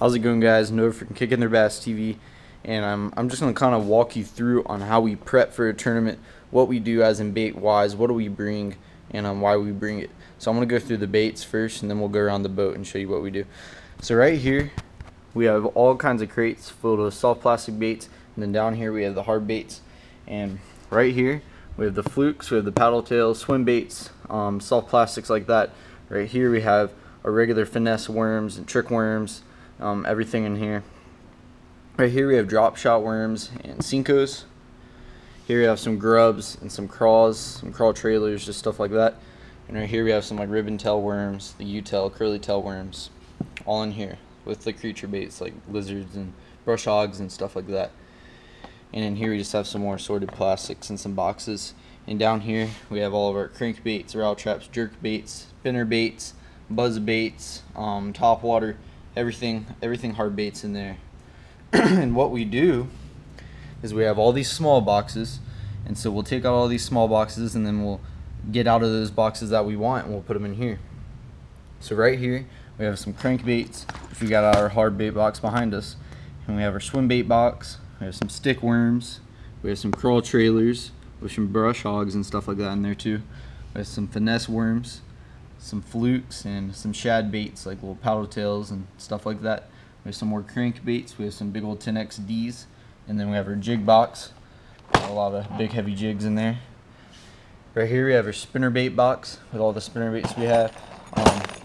How's it going, guys? Noah from Kicking Their Bass TV, and I'm just gonna kind of walk you through on how we prep for a tournament, what we do as in bait wise, what do we bring, and why we bring it. So I'm gonna go through the baits first, and then we'll go around the boat and show you what we do. So right here we have all kinds of crates filled with soft plastic baits, and then down here we have the hard baits, and right here we have the flukes, we have the paddle tails, swim baits, soft plastics like that. Right here we have our regular finesse worms and trick worms, everything in here. Right here we have drop shot worms and Senkos. Here we have some grubs and some craws, some crawl trailers, just stuff like that. And right here we have some like ribbon tail worms, the U-tail, curly tail worms, all in here with the creature baits like lizards and brush hogs and stuff like that. And in here we just have some more assorted plastics and some boxes. And down here we have all of our crankbaits, rattle traps, jerk baits, spinner baits, buzz baits, top water, everything hard baits in there. And what we do is we have all these small boxes, and so we'll take out all these small boxes and then we'll get out of those boxes that we want and we'll put them in here. So right here we have some crankbaits, which we got our hard bait box behind us, and we have our swim bait box, we have some stick worms, we have some crawl trailers with some brush hogs and stuff like that in there too. We have some finesse worms, some flukes, and some shad baits like little paddle tails and stuff like that. We have some more crankbaits, we have some big old 10XDs, and then we have our jig box, a lot of big heavy jigs in there. Right here we have our spinner bait box with all the spinner baits we have,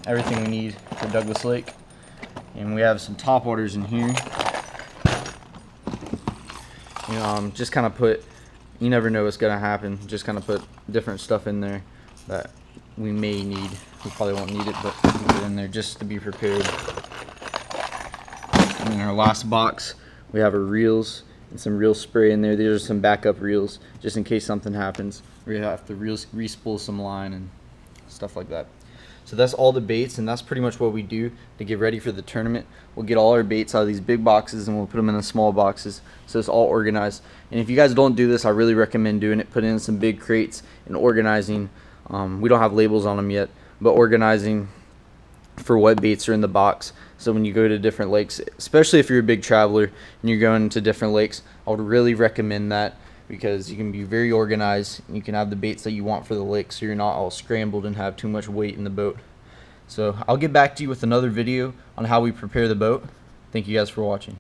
everything we need for Douglas Lake. And we have some top waters in here. Just kind of put, you never know what's gonna happen, just kind of put different stuff in there that we may need. We probably won't need it, but we can put it in there just to be prepared. And in our last box we have our reels and some reel spray in there. These are some backup reels just in case something happens. We have to re-spool some line and stuff like that. So that's all the baits, and that's pretty much what we do to get ready for the tournament. We'll get all our baits out of these big boxes and we'll put them in the small boxes so it's all organized. And if you guys don't do this, I really recommend doing it. Put in some big crates and organizing. We don't have labels on them yet, but organizing for what baits are in the box. So when you go to different lakes, especially if you're a big traveler and you're going to different lakes, I would really recommend that, because you can be very organized and you can have the baits that you want for the lake, so you're not all scrambled and have too much weight in the boat. So I'll get back to you with another video on how we prepare the boat. Thank you guys for watching.